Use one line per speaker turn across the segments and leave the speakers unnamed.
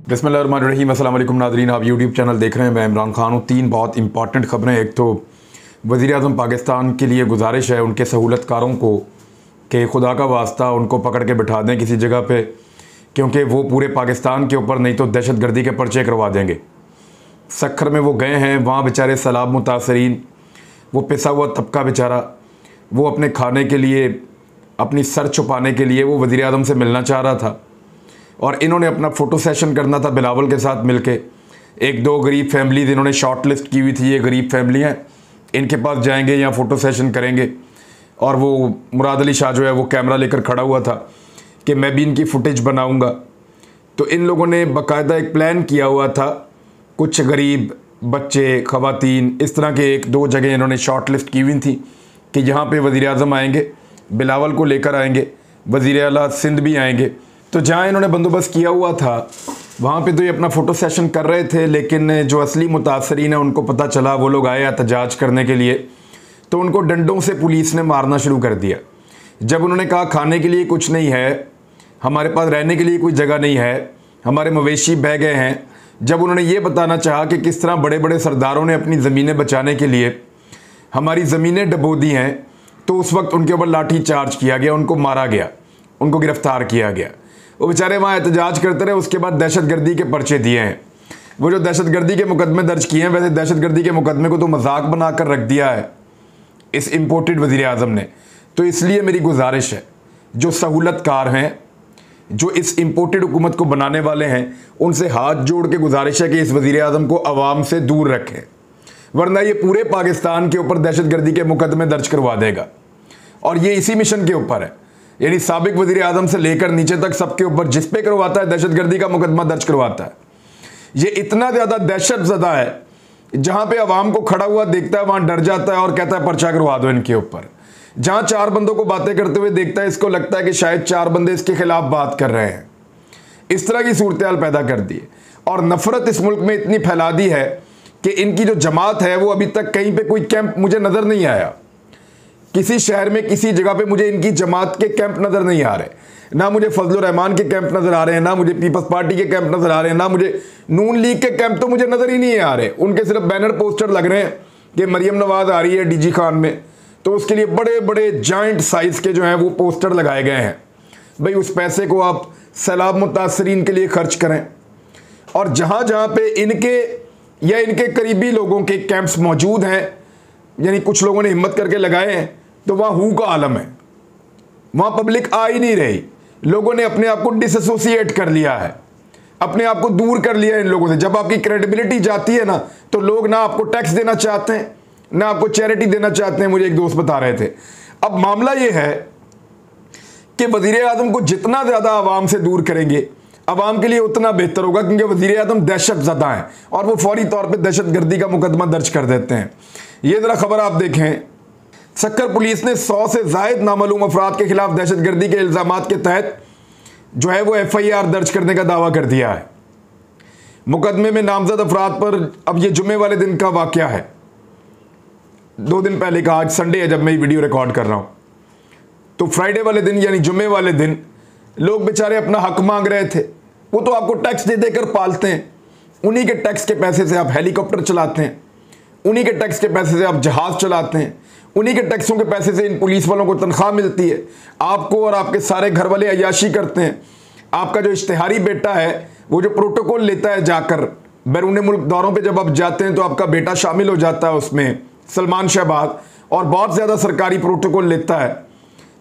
बिस्मिल्लाहिर्रहमानिर्रहीम। अस्सलाम वालेकुम नाज़रीन, आप यूट्यूब चैनल देख रहे हैं। मैं इमरान खान हूँ। तीन बहुत इंपॉर्टेंट ख़बरें। एक तो वज़ीर-ए-आज़म पाकिस्तान के लिए गुजारिश है उनके सहूलतकारों को कि खुदा का वास्ता उनको पकड़ के बिठा दें किसी जगह पे, क्योंकि वो पूरे पाकिस्तान के ऊपर नहीं तो दहशतगर्दी के पर्चे करवा देंगे। सखर में वो गए हैं, वहाँ बेचारे सैलाब मुतासरीन, वो पिसा हुआ तबका बेचारा, वो अपने खाने के लिए, अपनी सर छुपाने के लिए वो वज़ीर-ए-आज़म से मिलना चाह रहा था और इन्होंने अपना फ़ोटो सेशन करना था बिलावल के साथ मिलके। एक दो गरीब फैमिलीज़ इन्होंने शॉर्ट लिस्ट की हुई थी, ये गरीब फैमिली हैं, इनके पास जाएंगे या फ़ोटो सेशन करेंगे। और वो मुराद अली शाह जो है वो कैमरा लेकर खड़ा हुआ था कि मैं भी इनकी फ़ुटेज बनाऊंगा। तो इन लोगों ने बाकायदा एक प्लान किया हुआ था, कुछ गरीब बच्चे, ख़वातीन, इस तरह के एक दो जगह इन्होंने शॉर्ट लिस्ट की हुई थी कि यहाँ पे वज़ीर-ए-आज़म आएंगे, बिलावल को लेकर आएंगे, वज़ीर आला सिंध भी आएंगे। तो जहाँ इन्होंने बंदोबस्त किया हुआ था वहाँ पे तो ये अपना फ़ोटो सेशन कर रहे थे, लेकिन जो असली मुतासरीन है उनको पता चला, वो लोग आए एहतजाज करने के लिए, तो उनको डंडों से पुलिस ने मारना शुरू कर दिया। जब उन्होंने कहा खाने के लिए कुछ नहीं है, हमारे पास रहने के लिए कोई जगह नहीं है, हमारे मवेशी बह गए हैं, जब उन्होंने ये बताना चाहा कि किस तरह बड़े बड़े सरदारों ने अपनी ज़मीनें बचाने के लिए हमारी ज़मीनें डबो दी हैं, तो उस वक्त उनके ऊपर लाठी चार्ज किया गया, उनको मारा गया, उनको गिरफ़्तार किया गया। वो बेचारे वहाँ एहतजाज करते रहे। उसके बाद दहशतगर्दी के पर्चे दिए हैं। वो जो दहशतगर्दी के मुकदमे दर्ज किए हैं, वैसे दहशतगर्दी के मुकदमे को तो मजाक बनाकर रख दिया है इस इम्पोर्टेड वज़ीर-ए-आज़म ने। तो इसलिए मेरी गुजारिश है, जो सहूलतकार हैं, जो इस इम्पोर्टेड हुकूमत को बनाने वाले हैं, उनसे हाथ जोड़ के गुजारिश है कि इस वज़ीर-ए-आज़म को अवाम से दूर रखें, वरना ये पूरे पाकिस्तान के ऊपर दहशतगर्दी के मुकदमे दर्ज करवा देगा। और ये इसी मिशन के ऊपर है, यानी साबिक वज़ीर-ए-आज़म से लेकर नीचे तक सबके ऊपर जिस पे करवाता है दहशतगर्दी का मुकदमा दर्ज करवाता है। ये इतना ज़्यादा दहशत ज़दा है, जहाँ पे अवाम को खड़ा हुआ देखता है वहाँ डर जाता है और कहता है पर्चा करवा दो इनके ऊपर। जहाँ चार बंदों को बातें करते हुए देखता है, इसको लगता है कि शायद चार बंदे इसके खिलाफ बात कर रहे हैं। इस तरह की सूरत हाल पैदा कर दी है और नफरत इस मुल्क में इतनी फैला दी है कि इनकी जो जमात है वो अभी तक कहीं पर कोई कैंप मुझे नज़र नहीं आया। किसी शहर में किसी जगह पे मुझे इनकी जमात के कैंप नज़र नहीं आ रहे, ना मुझे फजलुर रहमान के कैंप नज़र आ रहे हैं, ना मुझे पीपल्स पार्टी के कैंप नज़र आ रहे हैं, ना मुझे नून लीग के कैंप तो मुझे नज़र ही नहीं आ रहे। उनके सिर्फ बैनर पोस्टर लग रहे हैं कि मरियम नवाज़ आ रही है डीजी खान में, तो उसके लिए बड़े बड़े जाइंट साइज़ के जो हैं वो पोस्टर लगाए गए हैं। भाई उस पैसे को आप सैलाब मुतासरीन के लिए खर्च करें। और जहाँ जहाँ पे इनके या इनके करीबी लोगों के कैंप्स मौजूद हैं, यानी कुछ लोगों ने हिम्मत करके लगाए हैं, तो वहाँ हू का आलम है, वहाँ पब्लिक आ ही नहीं रही। लोगों ने अपने आप को डिसएसोसिएट कर लिया है, अपने आप को दूर कर लिया इन लोगों से। जब आपकी क्रेडिबिलिटी जाती है ना, तो लोग ना आपको टैक्स देना चाहते हैं, ना आपको चैरिटी देना चाहते हैं। मुझे एक दोस्त बता रहे थे। अब मामला ये है कि वज़ीर-ए-आज़म को जितना ज़्यादा आवाम से दूर करेंगे, आवाम के लिए उतना बेहतर होगा, क्योंकि वज़ीर-ए-आज़म दहशत ज़दा हैं और वो फौरी तौर पर दहशतगर्दी का मुकदमा दर्ज कर देते हैं। ये ज़रा खबर आप देखें। सक्कर पुलिस ने 100 से ज़ायद नामालूम अफराद के खिलाफ दहशतगर्दी के इल्ज़ामात के तहत जो है वो FIR दर्ज करने का दावा कर दिया है। मुकदमे में नामजद अफराद पर, अब ये जुम्मे वाले दिन का वाक़या है, 2 दिन पहले का, आज संडे है जब मैं ये वीडियो रिकॉर्ड कर रहा हूँ, तो फ्राइडे वाले दिन यानी जुम्मे वाले दिन लोग बेचारे अपना हक मांग रहे थे। वो तो आपको टैक्स दे देकर पालते हैं, उन्हीं के टैक्स के पैसे से आप हेलीकॉप्टर चलाते हैं, उन्हीं के टैक्स के पैसे से आप जहाज़ चलाते हैं, उन्हीं के टैक्सों के पैसे से इन पुलिस वालों को तनख्वाह मिलती है। आपको और आपके सारे घर वाले अय्याशी करते हैं। आपका जो इश्तिहारी बेटा है, वो जो प्रोटोकॉल लेता है जाकर बैरून मुल्क दौरों पे, जब आप जाते हैं तो आपका बेटा शामिल हो जाता है उसमें, सलमान शहबाज, और बहुत ज़्यादा सरकारी प्रोटोकॉल लेता है,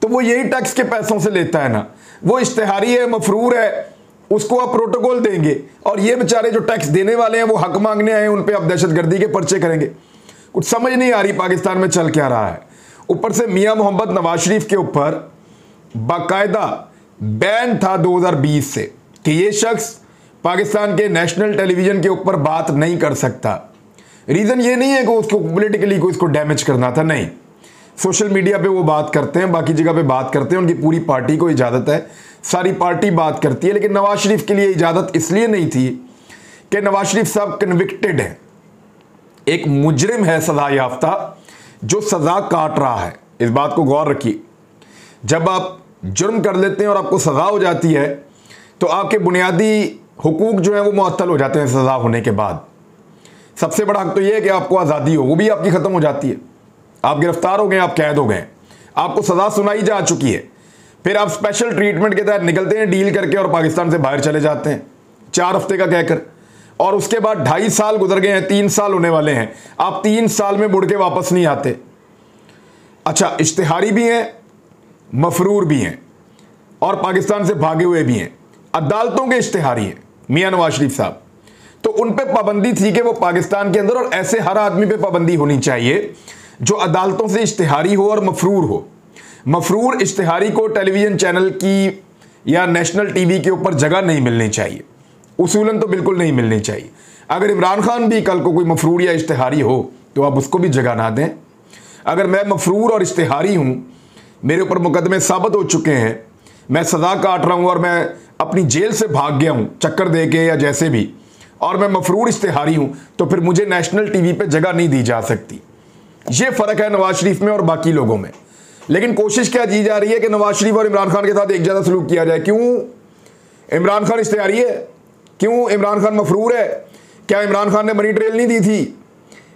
तो वो यही टैक्स के पैसों से लेता है ना। वो इश्तिहारी है, मफरूर है, उसको आप प्रोटोकॉल देंगे, और ये बेचारे जो टैक्स देने वाले हैं वो हक मांगने आए, उन पर आप दहशतगर्दी के पर्चे करेंगे। कुछ समझ नहीं आ रही पाकिस्तान में चल क्या रहा है। ऊपर से मियां मोहम्मद नवाज शरीफ के ऊपर बाकायदा बैन था 2020 से कि ये शख्स पाकिस्तान के नेशनल टेलीविज़न के ऊपर बात नहीं कर सकता। रीज़न ये नहीं है कि उसको पॉलिटिकली को इसको डैमेज करना था, नहीं, सोशल मीडिया पे वो बात करते हैं, बाकी जगह पे बात करते हैं, उनकी पूरी पार्टी को इजाज़त है, सारी पार्टी बात करती है। लेकिन नवाज शरीफ के लिए इजाज़त इसलिए नहीं थी कि नवाज शरीफ साहब कन्विक्टेड है, एक मुजरिम है सज़ा याफ्ता, जो सज़ा काट रहा है। इस बात को गौर रखिए। जब आप जुर्म कर लेते हैं और आपको सज़ा हो जाती है, तो आपके बुनियादी हुकूक जो है वो मुअत्तल हो जाते हैं सज़ा होने के बाद। सबसे बड़ा हक तो ये है कि आपको आज़ादी हो, वो भी आपकी ख़त्म हो जाती है। आप गिरफ्तार हो गए, आप कैद हो गए, आपको सज़ा सुनाई जा चुकी है, फिर आप स्पेशल ट्रीटमेंट के तहत निकलते हैं डील करके और पाकिस्तान से बाहर चले जाते हैं 4 हफ्ते का कहकर, और उसके बाद 2.5 साल गुजर गए हैं, 3 साल होने वाले हैं, आप 3 साल में मुड़ के वापस नहीं आते। अच्छा, इश्तिहारी भी हैं, मफरूर भी हैं और पाकिस्तान से भागे हुए भी हैं, अदालतों के इश्तिहारी हैं मियां नवाज शरीफ साहब। तो उन पे पाबंदी थी कि वो पाकिस्तान के अंदर, और ऐसे हर आदमी पे पाबंदी होनी चाहिए जो अदालतों से इश्तिहारी हो और मफरूर हो। मफरूर इश्तिहारी को टेलीविज़न चैनल की या नेशनल टीवी के ऊपर जगह नहीं मिलनी चाहिए, उसूलन तो बिल्कुल नहीं मिलनी चाहिए। अगर इमरान खान भी कल को कोई मफरूर या इश्तिहारी हो तो आप उसको भी जगह ना दें। अगर मैं मफरूर और इश्तिहारी हूँ, मेरे ऊपर मुकदमे साबित हो चुके हैं, मैं सज़ा काट रहा हूँ और मैं अपनी जेल से भाग गया हूँ चक्कर दे के या जैसे भी, और मैं मफरूर इश्तिहारी हूँ, तो फिर मुझे नेशनल टीवी पे जगह नहीं दी जा सकती। ये फ़र्क है नवाज शरीफ में और बाकी लोगों में। लेकिन कोशिश क्या की जा रही है कि नवाज शरीफ और इमरान खान के साथ एक जैसा सलूक किया जाए। क्यों इमरान खान इश्तिहारी है? क्यों इमरान खान मफरूर है? क्या इमरान खान ने मनी ट्रेल नहीं दी थी?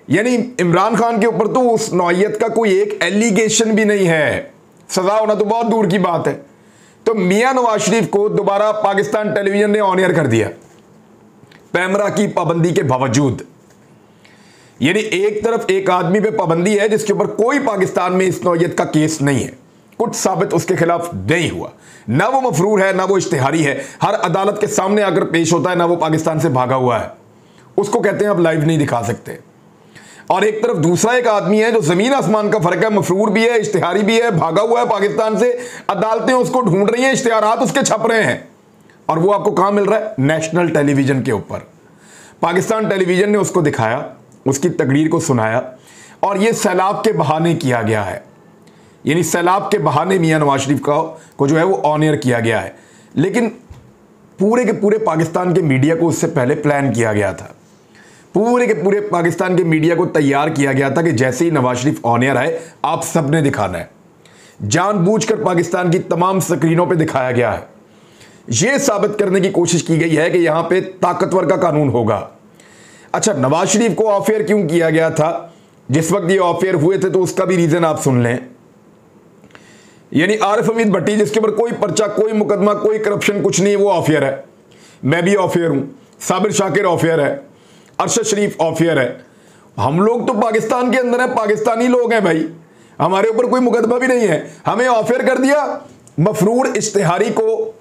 यानी इमरान खान के ऊपर तो उस नौइयत का कोई एक एलिगेशन भी नहीं है, सज़ा होना तो बहुत दूर की बात है। तो मियां नवाज शरीफ को दोबारा पाकिस्तान टेलीविजन ने ऑन एयर कर दिया पैमरा की पाबंदी के बावजूद। यानी एक तरफ एक आदमी पे पाबंदी है जिसके ऊपर कोई पाकिस्तान में इस नौइयत का केस नहीं है, कुछ साबित उसके खिलाफ नहीं हुआ, ना वो मफरूर है, ना वो इश्तिहारी है, हर अदालत के सामने आकर पेश होता है, ना वो पाकिस्तान से भागा हुआ है, उसको कहते हैं आप लाइव नहीं दिखा सकते। और एक तरफ दूसरा एक आदमी है जो जमीन आसमान का फर्क है, मफरूर भी है, इश्तिहारी भी है, भागा हुआ है पाकिस्तान से, अदालतें उसको ढूंढ रही हैं, इश्तिहारात उसके छप रहे हैं, और वो आपको कहां मिल रहा है? नेशनल टेलीविजन के ऊपर। पाकिस्तान टेलीविजन ने उसको दिखाया, उसकी तकरीर को सुनाया, और ये सैलाब के बहाने किया गया है। यानी सैलाब के बहाने मियां नवाज शरीफ को जो है वो ऑन एयर किया गया है। लेकिन पूरे के पूरे पाकिस्तान के मीडिया को उससे पहले प्लान किया गया था, पूरे के पूरे पाकिस्तान के मीडिया को तैयार किया गया था कि जैसे ही नवाज शरीफ ऑन एयर आए आप सबने दिखाना है। जानबूझकर पाकिस्तान की तमाम स्क्रीनों पे दिखाया गया है। यह साबित करने की कोशिश की गई है कि यहां पे ताकतवर का कानून होगा। अच्छा, नवाज शरीफ को ऑफ एयर क्यों किया गया था? जिस वक्त ये ऑफ एयर हुए थे तो उसका भी रीजन आप सुन लें। यानी आरिफ हमीद भट्टी, जिसके ऊपर कोई पर्चा, कोई मुकदमा, कोई करप्शन, कुछ नहीं, वो ऑफ एयर है, मैं भी ऑफ एयर हूं, साबिर शाकिर ऑफ एयर है, अरशद शरीफ ऑफ एयर है। हम लोग तो पाकिस्तान के अंदर है, पाकिस्तानी लोग हैं भाई, हमारे ऊपर कोई मुकदमा भी नहीं है, हमें ऑफ एयर कर दिया, मफरूर इश्तिहारी को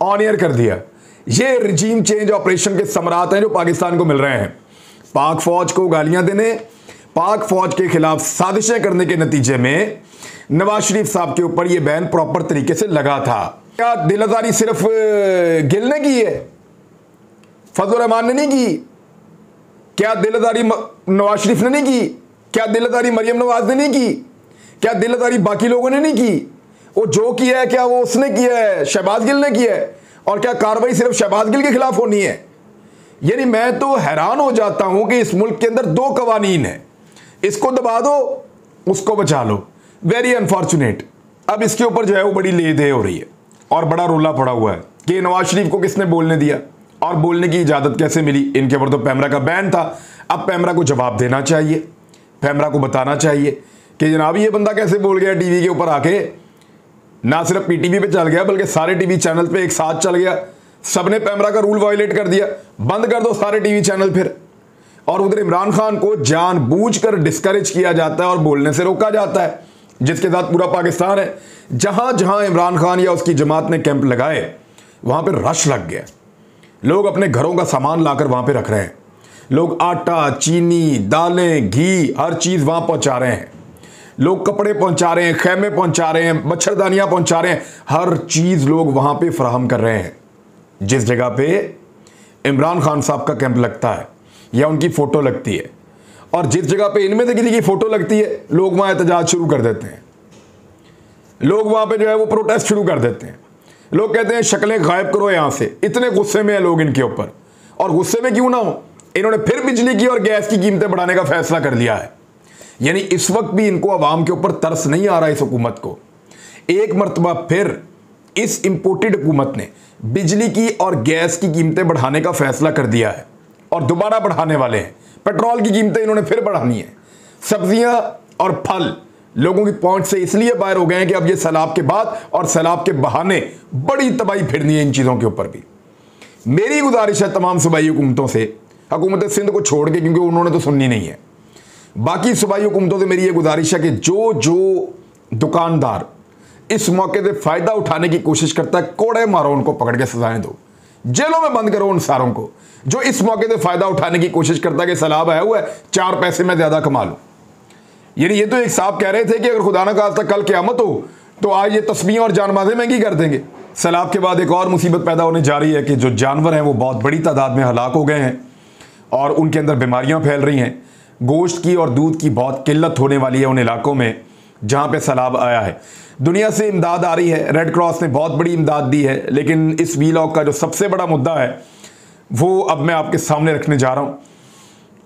ऑन एयर कर दिया। ये रिजीम चेंज ऑपरेशन के समरात हैं जो पाकिस्तान को मिल रहे हैं। पाक फौज को गालियां देने, पाक फौज के खिलाफ साजिशें करने के नतीजे में नवाज शरीफ साहब के ऊपर यह बैन प्रॉपर तरीके से लगा था। क्या दिलदारी सिर्फ गिल ने की है, फजल रहमान ने नहीं की? क्या दिलदारी नवाज शरीफ ने नहीं की? क्या दिलदारी मरियम नवाज ने नहीं की? क्या दिलदारी बाकी लोगों ने नहीं की? वो जो किया है क्या वो उसने किया है, शहबाज गिल ने किया है? और क्या कार्रवाई सिर्फ शहबाज गिल के खिलाफ होनी है? यानी मैं तो हैरान हो जाता हूं कि इस मुल्क के अंदर 2 कवानीन है, इसको दबा दो, उसको बचा लो। Very unfortunate. अब इसके ऊपर जो है वो बड़ी ले दे हो रही है और बड़ा रोला पड़ा हुआ है कि नवाज शरीफ को किसने बोलने दिया और बोलने की इजाज़त कैसे मिली। इनके ऊपर तो पैमरा का बैन था। अब पैमरा को जवाब देना चाहिए, पैमरा को बताना चाहिए कि जनाब ये बंदा कैसे बोल गया टीवी के ऊपर आके। ना सिर्फ पीटीवी पे चल गया बल्कि सारे टीवी चैनल पे एक साथ चल गया, सबने पैमरा का रूल वायलेट कर दिया, बंद कर दो सारे टीवी चैनल फिर। और उधर इमरान खान को जानबूझकर डिस्करेज किया जाता है और बोलने से रोका जाता है, जिसके साथ पूरा पाकिस्तान है। जहां जहां इमरान खान या उसकी जमात ने कैंप लगाए वहां पर रश लग गया। लोग अपने घरों का सामान लाकर वहां पे रख रहे हैं, लोग आटा, चीनी, दालें, घी, हर चीज़ वहां पहुंचा रहे हैं, लोग कपड़े पहुंचा रहे हैं, खैमे पहुंचा रहे हैं, मच्छरदानियां पहुंचा रहे हैं, हर चीज़ लोग वहां पे फराहम कर रहे हैं। जिस जगह पे इमरान खान साहब का कैंप लगता है या उनकी फ़ोटो लगती है, और जिस जगह पे इनमें से किसी की फ़ोटो लगती है, लोग वहाँ एहतजाज शुरू कर देते हैं, लोग वहाँ पे जो है वो प्रोटेस्ट शुरू कर देते हैं। लोग कहते हैं शक्लें गायब करो यहाँ से। इतने गुस्से में है लोग इनके ऊपर, और गुस्से में क्यों ना हो, इन्होंने फिर बिजली की और गैस की कीमतें बढ़ाने का फैसला कर लिया है। यानी इस वक्त भी इनको आवाम के ऊपर तरस नहीं आ रहा। इस हुकूमत को एक मरतबा फिर इस इंपोर्टेड हुकूमत ने बिजली की और गैस की कीमतें बढ़ाने का फैसला कर दिया है और दोबारा बढ़ाने वाले हैं। पेट्रोल की कीमतें इन्होंने फिर बढ़ानी है। सब्जियां और फल लोगों की पहुंच से इसलिए बाहर हो गए हैं कि अब ये सैलाब के बाद और सैलाब के बहाने बड़ी तबाही फिरनी है इन चीज़ों के ऊपर भी। मेरी गुजारिश है तमाम सूबाई हुकूमतों से, हुकूमत सिंध को छोड़ के, क्योंकि उन्होंने तो सुननी नहीं है, बाकी सूबाई हुकूमतों से मेरी ये गुजारिश है कि जो जो दुकानदार इस मौके से फ़ायदा उठाने की कोशिश करता है, कोड़े मारो, उनको पकड़ के सजाएं दो, जेलों में बंद करो उन सारों को जो इस मौके से फ़ायदा उठाने की कोशिश करता है कि सैलाब आया हुआ है, 4 पैसे में ज़्यादा कमा लूँ। यानी ये तो एक साहब कह रहे थे कि अगर खुदा ना खास्ता कल क़यामत हो तो आज ये तस्बीहें और जानमाज़ें महंगी कर देंगे। सैलाब के बाद एक और मुसीबत पैदा होने जा रही है कि जो जानवर हैं वो बहुत बड़ी तादाद में हलाक हो गए हैं और उनके अंदर बीमारियां फैल रही हैं। गोश्त की और दूध की बहुत किल्लत होने वाली है उन इलाकों में जहां पे सैलाब आया है। दुनिया से इमदाद आ रही है, रेड क्रॉस ने बहुत बड़ी इमदाद दी है, लेकिन इस वीलॉग का जो सबसे बड़ा मुद्दा है वो अब मैं आपके सामने रखने जा रहा हूं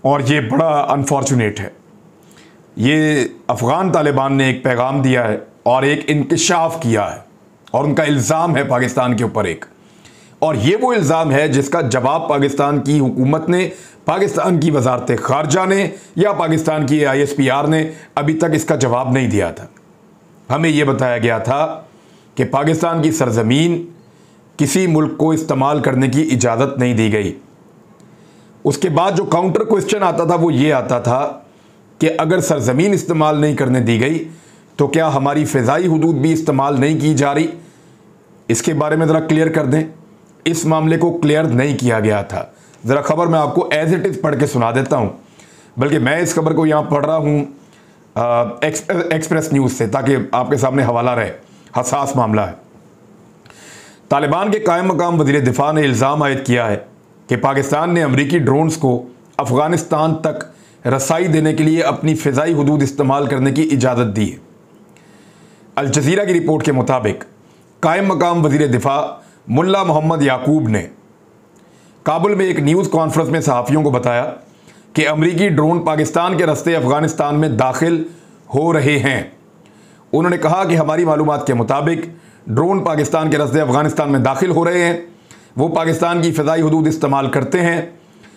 और ये बड़ा अनफॉर्चुनेट है। ये अफ़गान तालिबान ने एक पैगाम दिया है और एक इंकशाफ किया है और उनका इल्ज़ाम है पाकिस्तान के ऊपर एक, और ये वो इल्ज़ाम है जिसका जवाब पाकिस्तान की हुकूमत ने, पाकिस्तान की वजारत ख़ारजा ने या पाकिस्तान की ISPR ने अभी तक इसका जवाब नहीं दिया था। हमें यह बताया गया था कि पाकिस्तान की सरजमीन किसी मुल्क को इस्तेमाल करने की इजाज़त नहीं दी गई। उसके बाद जो काउंटर क्वेश्चन आता था वो ये आता था कि अगर सरजमीन इस्तेमाल नहीं करने दी गई तो क्या हमारी फ़िज़ाई हुदूद भी इस्तेमाल नहीं की जा रही? इसके बारे में ज़रा क्लियर कर दें। इस मामले को क्लियर नहीं किया गया था। ज़रा खबर मैं आपको एज इट इज़ पढ़ के सुना देता हूँ, बल्कि मैं इस खबर को यहाँ पढ़ रहा हूँ एक्सप्रेस न्यूज़ से ताकि आपके सामने हवाला रहे। हसास मामला है। तालिबान के कायम मकाम वज़ीर दिफा ने इल्ज़ाम आयद किया है कि पाकिस्तान ने अमरीकी ड्रोन्स को अफ़गानिस्तान तक रसाई देने के लिए अपनी फ़िज़ाई हुदूद इस्तेमाल करने की इजाज़त दी है। अल जज़ीरा की रिपोर्ट के मुताबिक कायम मकाम वज़ीर दिफा मुल्ला मोहम्मद याकूब ने काबुल में एक न्यूज़ कॉन्फ्रेंस में सहाफ़ियों को बताया कि अमरीकी ड्रोन पाकिस्तान के रास्ते अफ़गानिस्तान में दाखिल हो रहे हैं। उन्होंने कहा कि हमारी मालूमात के मुताबिक ड्रोन पाकिस्तान के रास्ते अफ़गानिस्तान में दाखिल हो रहे हैं। वो पाकिस्तान की फ़िज़ाई हुदूद इस्तेमाल करते हैं।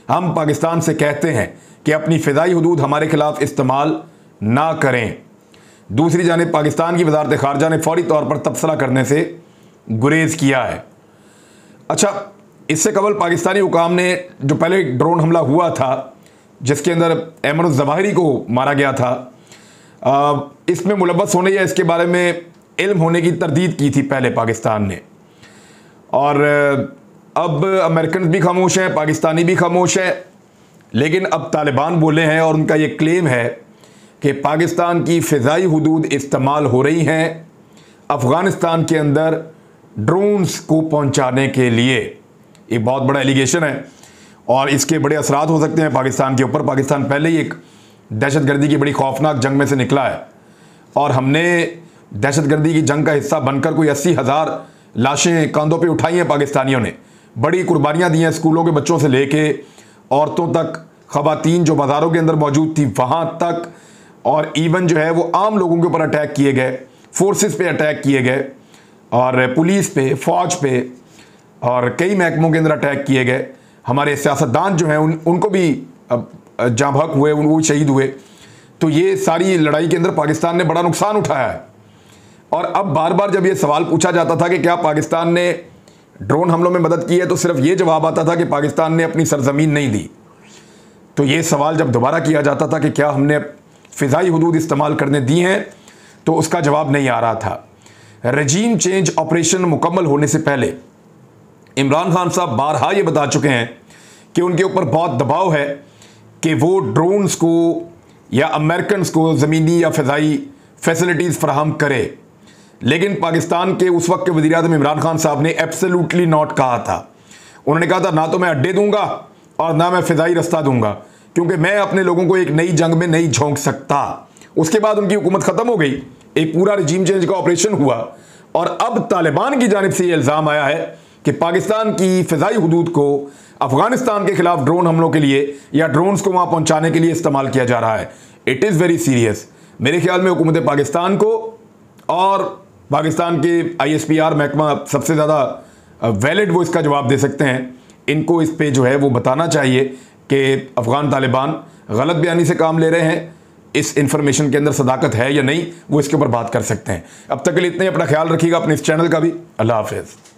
हम पाकिस्तान से कहते हैं कि अपनी फ़िज़ाई हुदूद हमारे ख़िलाफ़ इस्तेमाल ना करें। दूसरी जानिब पाकिस्तान की वज़ारत ख़ारजा ने फ़ौरी तौर पर तबसरा करने से गुरेज़ किया है। अच्छा, इससे कबल पाकिस्तानी हुकाम ने जो पहले ड्रोन हमला हुआ था जिसके अंदर अहमद ज़वाहिरी को मारा गया था, इसमें मुलव्वस होने या इसके बारे में इल्म होने की तरदीद की थी पहले पाकिस्तान ने, और अब अमेरिकन भी खामोश हैं, पाकिस्तानी भी खामोश हैं। लेकिन अब तालिबान बोले हैं और उनका ये क्लेम है कि पाकिस्तान की फ़िज़ाई हुदूद इस्तेमाल हो रही हैं अफ़गानिस्तान के अंदर ड्रोन्स को पहुंचाने के लिए। एक बहुत बड़ा एलिगेशन है और इसके बड़े असरात हो सकते हैं पाकिस्तान के ऊपर। पाकिस्तान पहले ही एक दहशतगर्दी की बड़ी खौफनाक जंग में से निकला है और हमने दहशतगर्दी की जंग का हिस्सा बनकर कोई 80,000 लाशें कंधों पे उठाई हैं। पाकिस्तानियों ने बड़ी कुर्बानियाँ दी हैं, स्कूलों के बच्चों से लेके औरतों तक, ख़वातीन जो बाज़ारों के अंदर मौजूद थी वहाँ तक, और इवन जो है वो आम लोगों के ऊपर अटैक किए गए, फोर्सेस पे अटैक किए गए और पुलिस पे, फ़ौज पे और कई महकमों के अंदर अटैक किए गए। हमारे सियासतदान जो हैं उनको भी जाँ बहक हुए, वो शहीद हुए। तो ये सारी लड़ाई के अंदर पाकिस्तान ने बड़ा नुकसान उठाया है। और अब बार बार जब ये सवाल पूछा जाता था कि क्या पाकिस्तान ने ड्रोन हमलों में मदद की है, तो सिर्फ ये जवाब आता था कि पाकिस्तान ने अपनी सरजमीन नहीं दी। तो ये सवाल जब दोबारा किया जाता था कि क्या हमने फ़िज़ाई हुदूद इस्तेमाल करने दी हैं, तो उसका जवाब नहीं आ रहा था। रजीम चेंज ऑपरेशन मुकम्मल होने से पहले इमरान खान साहब बारहा ये बता चुके हैं कि उनके ऊपर बहुत दबाव है कि वो ड्रोन्स को या अमेरिकन को ज़मीनी या फ़िज़ाई फैसिलिटीज़ फराहम करे। लेकिन पाकिस्तान के उस वक्त के वज़ीर-ए-आज़म इमरान खान साहब ने एब्सोल्युटली नॉट कहा था। उन्होंने कहा था ना तो मैं अड्डे दूंगा और ना मैं फ़िज़ाई रास्ता दूंगा, क्योंकि मैं अपने लोगों को एक नई जंग में नहीं झोंक सकता। उसके बाद उनकी हुकूमत ख़त्म हो गई, एक पूरा रजीम चेंज का ऑपरेशन हुआ और अब तालिबान की जानिब से ये इल्ज़ाम आया है कि पाकिस्तान की फ़िज़ाई हुदूद को अफ़गानिस्तान के ख़िलाफ़ ड्रोन हमलों के लिए या ड्रोन्स को वहाँ पहुँचाने के लिए इस्तेमाल किया जा रहा है। It is very serious. मेरे ख्याल में हुकूमत पाकिस्तान को और पाकिस्तान के ISPR महकमा सबसे ज़्यादा वैलिड वो इसका जवाब दे सकते हैं। इनको इस पे जो है वो बताना चाहिए कि अफ़गान तालिबान गलत बयानी से काम ले रहे हैं, इस इंफॉर्मेशन के अंदर सदाकत है या नहीं, वो इसके ऊपर बात कर सकते हैं। अब तक के लिए इतने, अपना ख्याल रखिएगा, अपने इस चैनल का भी। अल्लाह हाफ़िज़।